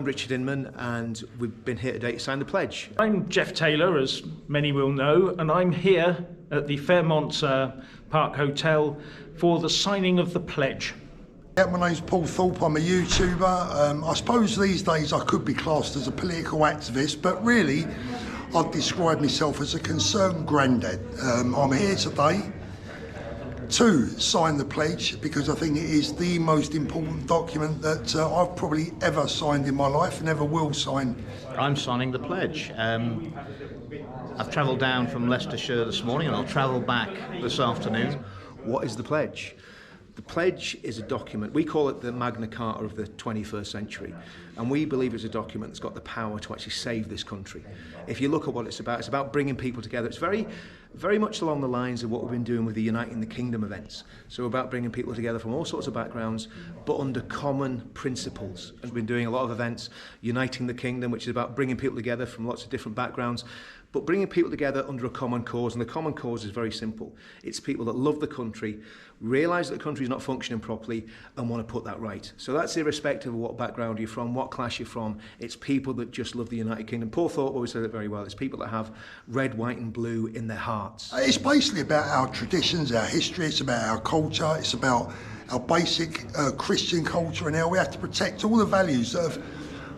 I'm Richard Inman, and we've been here today to sign the pledge. I'm Jeff Taylor, as many will know, and I'm here at the Fairmont Park Hotel for the signing of the pledge. Yeah, my name's Paul Thorpe, I'm a YouTuber. I suppose these days I could be classed as a political activist, but really I'd describe myself as a concerned granddad. I'm here today to sign the pledge because I think it is the most important document that I've probably ever signed in my life and ever will sign. I'm signing the pledge. I've travelled down from Leicestershire this morning and I'll travel back this afternoon. What is the pledge? The pledge is a document, we call it the Magna Carta of the 21st century, and we believe it's a document that's got the power to actually save this country. If you look at what it's about bringing people together. It's very much along the lines of what we've been doing with the Uniting the Kingdom events. So about bringing people together from all sorts of backgrounds, but under common principles. And we've been doing a lot of events, Uniting the Kingdom, which is about bringing people together from lots of different backgrounds, but bringing people together under a common cause. And the common cause is very simple. It's people that love the country, realise that the country is not functioning properly, and want to put that right. So that's irrespective of what background you're from, what class you're from. It's people that just love the United Kingdom. Paul Thorpe always said it very well. It's people that have red, white and blue in their hearts. It's basically about our traditions, our history, it's about our culture, it's about our basic Christian culture and how we have to protect all the values that have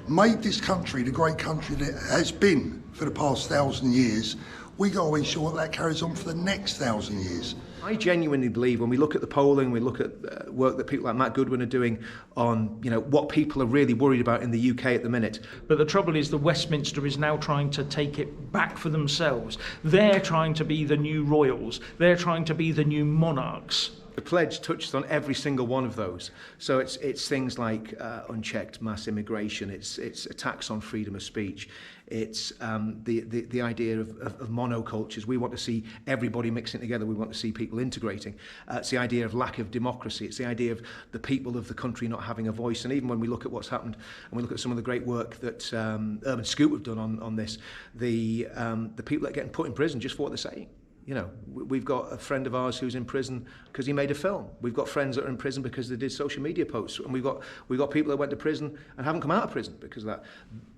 made this country the great country that it has been for the past 1,000 years. We got to ensure that carries on for the next 1,000 years. I genuinely believe when we look at the polling, we look at work that people like Matt Goodwin are doing on, what people are really worried about in the UK at the minute. But the trouble is that Westminster is now trying to take it back for themselves. They're trying to be the new royals. They're trying to be the new monarchs. The pledge touches on every single one of those. So it's things like unchecked mass immigration, it's attacks on freedom of speech, it's the idea of monocultures. We want to see everybody mixing together, we want to see people integrating. It's the idea of lack of democracy, it's the idea of the people of the country not having a voice. And even when we look at what's happened and we look at some of the great work that Urban Scoop have done on this, the people that are getting put in prison just for what they're saying. We've got a friend of ours who's in prison because he made a film. We've got friends that are in prison because they did social media posts, and we've got people that went to prison and haven't come out of prison because of that.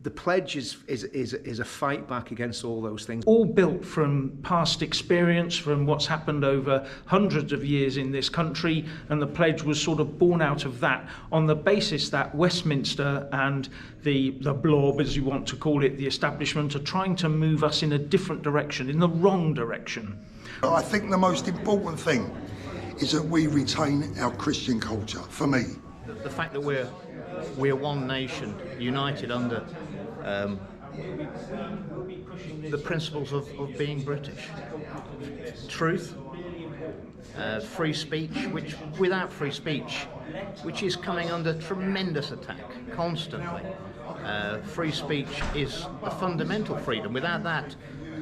The pledge is a fight back against all those things. All built from past experience, from what's happened over hundreds of years in this country, and the pledge was sort of born out of that on the basis that Westminster and the blob, as you want to call it, the establishment, are trying to move us in a different direction, in the wrong direction. I think the most important thing is that we retain our Christian culture, for me. The fact that we're one nation, united under the principles of being British. Truth, free speech, which without free speech, which is coming under tremendous attack constantly. Free speech is a fundamental freedom. Without that,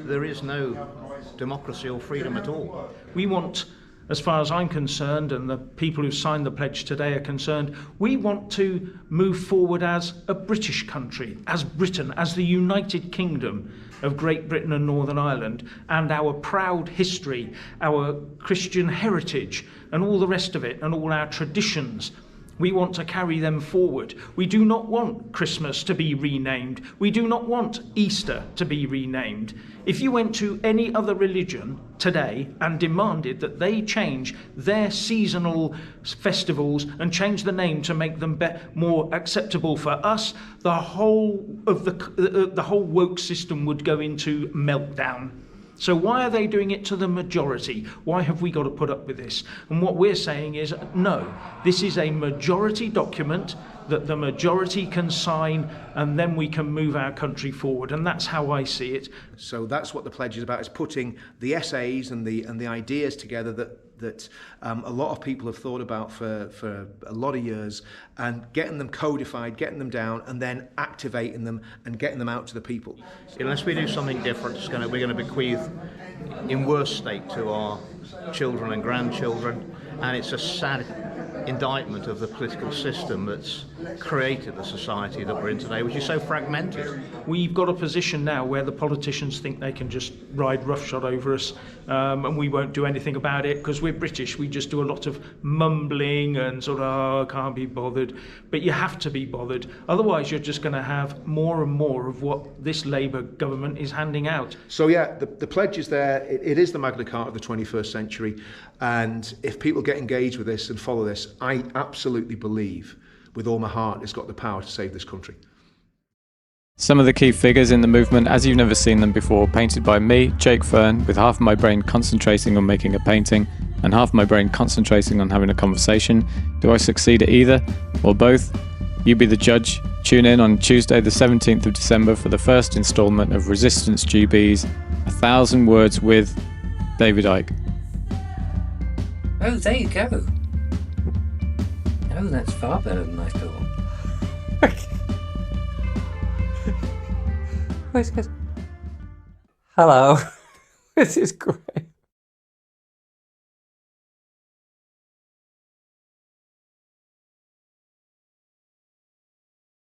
there is no democracy or freedom at all. We want, as far as I'm concerned, and the people who signed the pledge today are concerned, we want to move forward as a British country, as Britain, as the United Kingdom of Great Britain and Northern Ireland, and our proud history, our Christian heritage, and all the rest of it, and all our traditions. We want to carry them forward. We do not want Christmas to be renamed. We do not want Easter to be renamed. If you went to any other religion today and demanded that they change their seasonal festivals and change the name to make them more acceptable for us, the whole woke system would go into meltdown. So why are they doing it to the majority? Why have we got to put up with this? And what we're saying is, no, this is a majority document that the majority can sign, and then we can move our country forward. And that's how I see it. So that's what the pledge is about, is putting the essays and the ideas together that a lot of people have thought about for a lot of years, and getting them codified, getting them down, and then activating them and getting them out to the people. Unless we do something different, we're going to bequeath in worse state to our children and grandchildren, and it's a sad indictment of the political system that's created the society that we're in today, which is so fragmented. We've got a position now where the politicians think they can just ride roughshod over us, and we won't do anything about it because we're British. We just do a lot of mumbling and sort of, oh, I can't be bothered. But you have to be bothered. Otherwise, you're just going to have more and more of what this Labour government is handing out. So yeah, the pledge is there. It is the Magna Carta of the 21st century. And if people get engaged with this and follow this, I absolutely believe with all my heart it's got the power to save this country. Some of the key figures in the movement as you've never seen them before, painted by me, Jake Fern, with half of my brain concentrating on making a painting and half my brain concentrating on having a conversation. Do I succeed at either or both? You be the judge. Tune in on Tuesday the 17th of December for the first instalment of Resistance GB's 1,000 Words with David Icke. Oh, there you go. Oh, that's far better than I thought. Hello. This is great.